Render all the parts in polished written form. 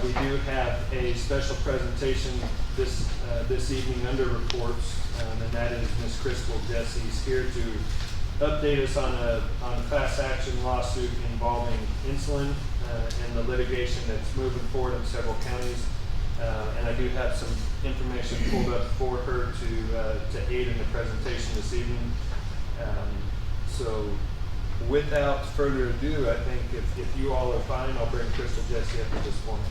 we do have a special presentation this evening under reports, and that is Ms. Crystal Jesse's here to update us on a class action lawsuit involving insulin and the litigation that's moving forward in several counties. And I do have some information pulled up for her to aid in the presentation this evening. So without further ado, I think if you all are fine, I'll bring Crystal Jesse up at this point.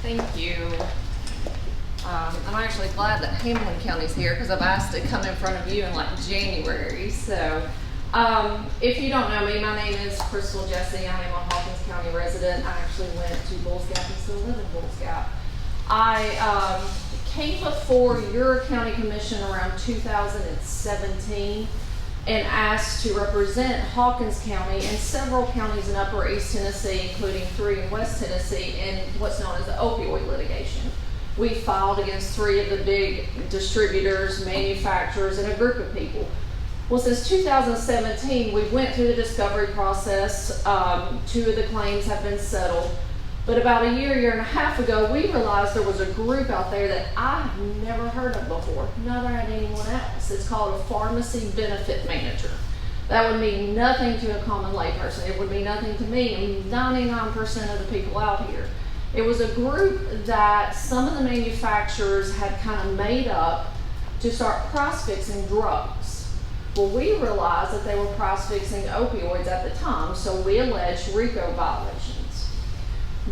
Thank you. I'm actually glad that Hamlin County's here because I've asked to come in front of you in like January. So if you don't know me, my name is Crystal Jesse. I am a Hawkins County resident. I actually went to Bulls Gap and still live in Bulls Gap. I came before your county commission around 2017 and asked to represent Hawkins County and several counties in Upper East Tennessee, including 3 in West Tennessee, in what's known as the opioid litigation. We filed against 3 of the big distributors, manufacturers, and a group of people. Well, since 2017, we went through the discovery process. 2 of the claims have been settled. But about a year and a half ago, we realized there was a group out there that I've never heard of before, neither had anyone else. It's called a pharmacy benefit manager. That would mean nothing to a common layperson. It would mean nothing to me and 99% of the people out here. It was a group that some of the manufacturers had kind of made up to start price fixing drugs. Well, we realized that they were price fixing opioids at the time, so we alleged RICO violations.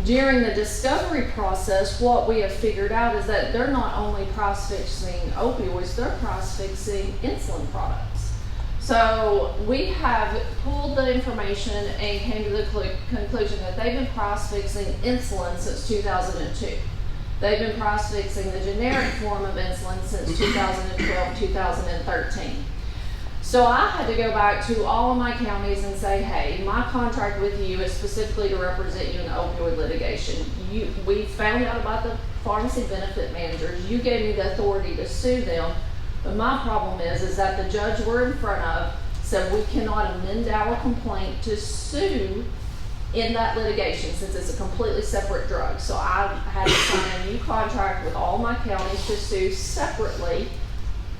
During the discovery process, what we have figured out is that they're not only price fixing opioids, they're price fixing insulin products. So we have pulled the information and came to the conclusion that they've been price fixing insulin since 2002. They've been price fixing the generic form of insulin since 2012, 2013. So I had to go back to all of my counties and say, hey, my contract with you is specifically to represent you in the opioid litigation. We found out about the pharmacy benefit managers. You gave me the authority to sue them. But my problem is that the judge we're in front of said we cannot amend our complaint to sue in that litigation since it's a completely separate drug. So I had to sign a new contract with all my counties to sue separately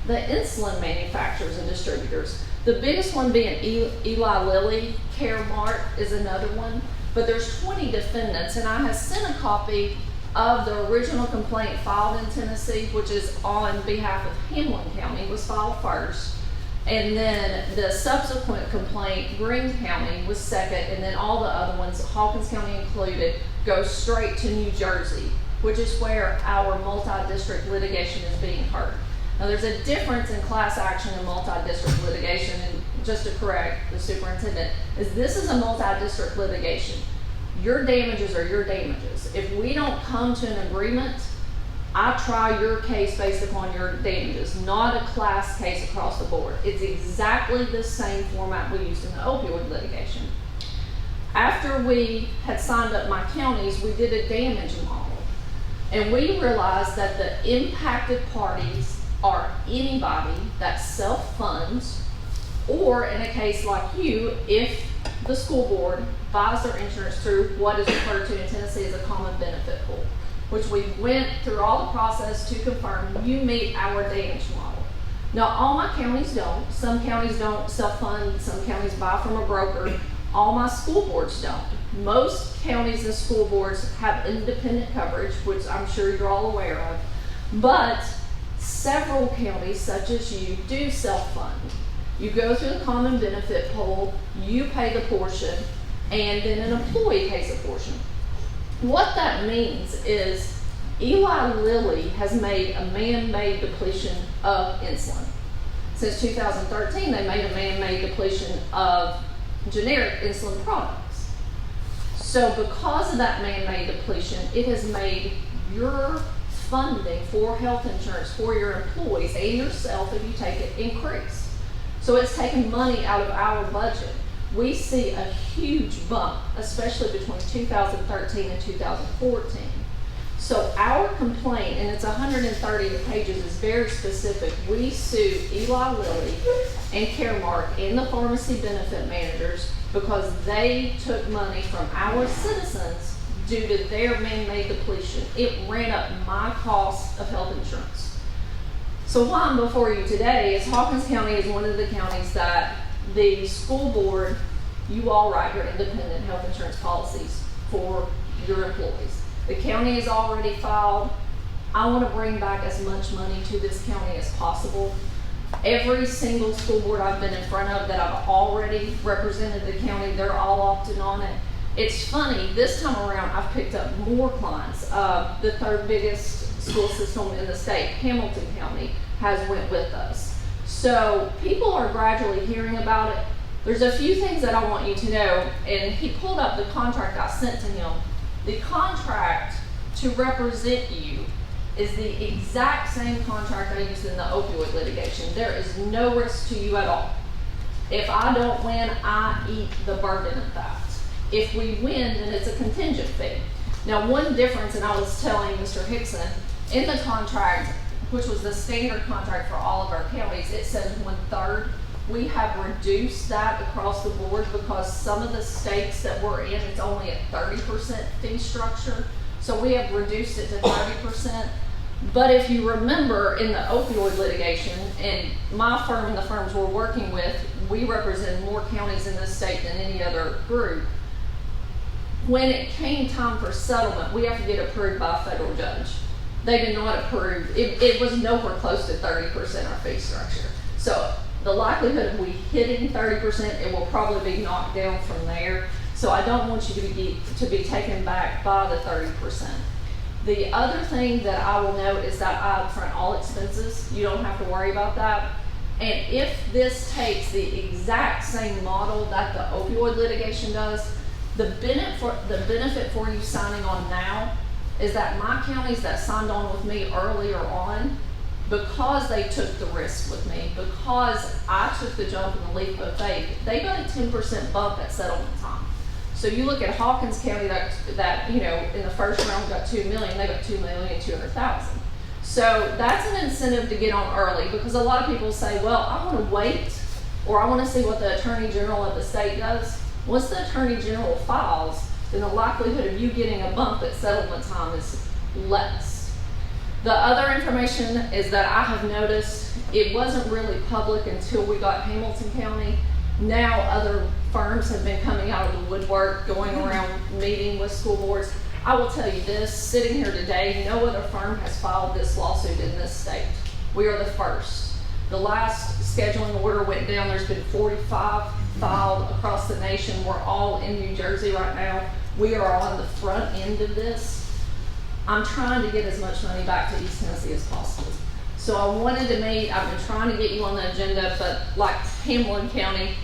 the insulin manufacturers and distributors. The biggest one being Eli Lilly, Caremark is another one, but there's 20 defendants, and I have sent a copy of the original complaint filed in Tennessee, which is on behalf of Hamlin County, was filed first, and then the subsequent complaint, Greene County, was second, and then all the other ones, Hawkins County included, go straight to New Jersey, which is where our multi-district litigation is being heard. Now, there's a difference in class action and multi-district litigation, and just to correct the superintendent, this is a multi-district litigation. Your damages are your damages. If we don't come to an agreement, I try your case based upon your damages, not a class case across the board. It's exactly the same format we used in the opioid litigation. After we had signed up my counties, we did a damage model, and we realized that the impacted parties are anybody that self-funds, or in a case like you, if the school board buys their insurance through what is referred to in Tennessee as a common benefit pool, which we went through all the process to confirm you meet our damage model. Now, all my counties don't. Some counties don't self-fund, some counties buy from a broker. All my school boards don't. Most counties and school boards have independent coverage, which I'm sure you're all aware of, but several counties, such as you, do self-fund. You go through the common benefit pool, you pay the portion, and then an employee pays a portion. What that means is Eli Lilly has made a man-made depletion of insulin. Since 2013, they made a man-made depletion of generic insulin products. So because of that man-made depletion, it has made your funding for health insurance for your employees and yourself, if you take it, increase. So it's taken money out of our budget. We see a huge bump, especially between 2013 and 2014. So our complaint, and it's 130 pages, is very specific. We sued Eli Lilly and Caremark and the pharmacy benefit managers because they took money from our citizens due to their man-made depletion. It ran up my cost of health insurance. So why I'm before you today is Hawkins County is one of the counties that the school board, you all write your independent health insurance policies for your employees. The county has already filed. I want to bring back as much money to this county as possible. Every single school board I've been in front of that I've already represented the county, they're all opted on it. It's funny, this time around I've picked up more clients. The third biggest school system in the state, Hamilton County, has went with us. So people are gradually hearing about it. There's a few things that I want you to know, and he pulled up the contract I sent to him. The contract to represent you is the exact same contract I used in the opioid litigation. There is no risk to you at all. If I don't win, I eat the burden of that. If we win, then it's a contingent fee. Now, one difference, and I was telling Mr. Hickson, in the contract, which was the standard contract for all of our counties, it says 1/3. We have reduced that across the board because some of the states that we're in, it's only a 30% fee structure. So we have reduced it to 30%. But if you remember in the opioid litigation, and my firm and the firms we're working with, we represent more counties in this state than any other group. When it came time for settlement, we have to get approved by a federal judge. They did not approve. It was nowhere close to 30% our fee structure. So the likelihood of we hitting 30%, it will probably be knocked down from there. So I don't want you to be taken back by the 30%. The other thing that I will note is that I upfront all expenses. You don't have to worry about that. And if this takes the exact same model that the opioid litigation does, the benefit for you signing on now is that my counties that signed on with me earlier on, because they took the risk with me, because I took the jump in the leap of faith, they got a 10% bump at settlement time. So you look at Hawkins County that you know in the first round got $2 million, they got $2,200,000. So that's an incentive to get on early, because a lot of people say, well, I want to wait, or I want to see what the Attorney General of the state does. Once the Attorney General files, then the likelihood of you getting a bump at settlement time is less. The other information is that I have noticed it wasn't really public until we got Hamilton County. Now other firms have been coming out of the woodwork, going around meeting with school boards. I will tell you this, sitting here today, no other firm has filed this lawsuit in this state. We are the first. The last scheduling order went down, there's been 45 filed across the nation. We're all in New Jersey right now. We are on the front end of this. I'm trying to get as much money back to East Tennessee as possible. So I wanted to meet, I've been trying to get you on the agenda, but like Hamilton County,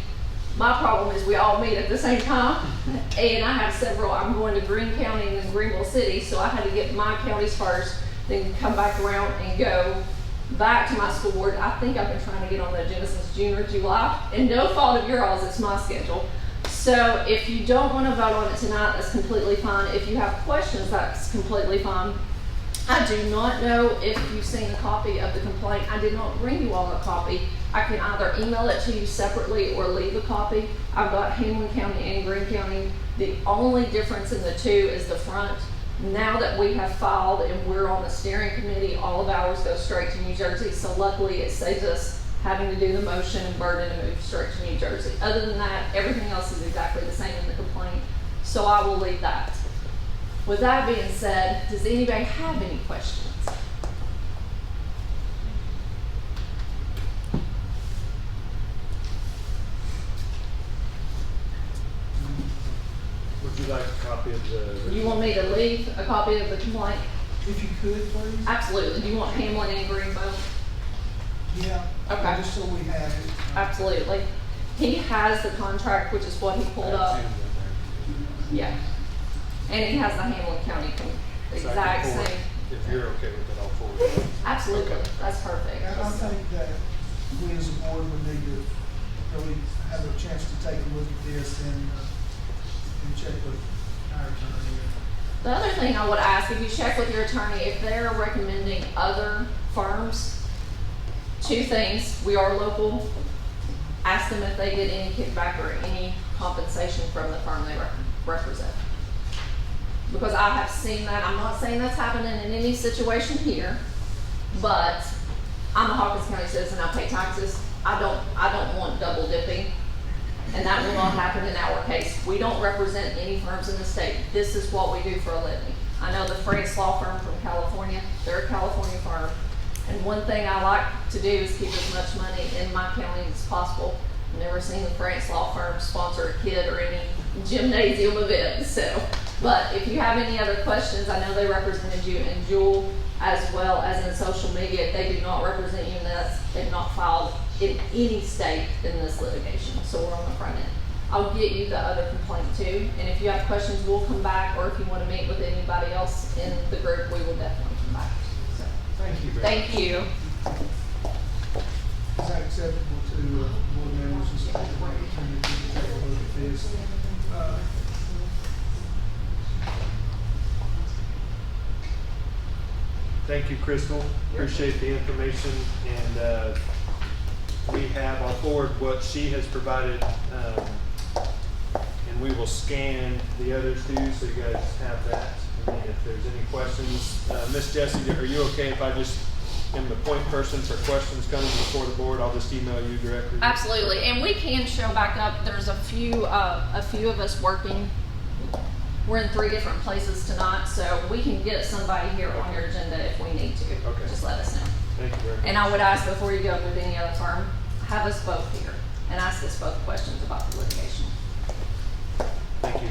my problem is we all meet at the same time, and I have several. I'm going to Greene County and then Greenville City, so I had to get my counties first, then come back around and go back to my school board. I think I've been trying to get on the agenda since June or July, and no fault of yours, it's my schedule. So if you don't want to vote on it tonight, that's completely fine. If you have questions, that's completely fine. I do not know if you've seen a copy of the complaint. I did not bring you all a copy. I can either email it to you separately or leave a copy. I've got Hamilton County and Greene County. The only difference in the two is the front. Now that we have filed and we're on the steering committee, all of ours go straight to New Jersey. So luckily it saves us having to do the motion and burden and move straight to New Jersey. Other than that, everything else is exactly the same in the complaint. So I will leave that. With that being said, does anybody have any questions? Would you like a copy of the? You want me to leave a copy of the complaint? If you could, please. Absolutely. Do you want Hamlin and Greene both? Yeah. Okay. Just so we have it. Absolutely. He has the contract, which is what he pulled up. Yeah. And he has the Hamlin County exact same. If you're okay with it, I'll forward it. Absolutely. Okay. That's perfect. And I think that we as a board would need to really have a chance to take a look at this and check with our attorney. The other thing I would ask, if you check with your attorney, if they're recommending other firms, two things. We are local. Ask them if they get any kickback or any compensation from the firm they represent. Because I have seen that, I'm not saying that's happening in any situation here, but I'm a Hawkins County citizen, I pay taxes. I don't want double dipping, and that will not happen in our case. We don't represent any firms in the state. This is what we do for a living. I know the France Law Firm from California, they're a California firm, and one thing I like to do is keep as much money in my county as possible. I've never seen the France Law Firm sponsor a kid or any gymnasium event, so. But if you have any other questions, I know they represented you in Jewel as well as in social media. They do not represent you in this. They've not filed in any state in this litigation, so we're on the front end. I'll get you the other complaint too, and if you have questions, we'll come back, or if you want to meet with anybody else in the group, we will definitely come back. So, Thank you very thank you. Is that acceptable to board members and staff to take a look at this? Thank you, Crystal. Appreciate the information, and I'll forward what she has provided, and we will scan the other two so you guys have that. And then if there's any questions, Miss Jessie, are you okay if I just am the point person for questions coming before the board? I'll just email you directly. Absolutely, and we can show back up. There's a few of us working. We're in 3 different places tonight, so we can get somebody here on your agenda if we need to. Okay. Just let us know. Thank you very much. And I would ask before you go with any other firm, have us both here and ask us both questions about the litigation. Thank you.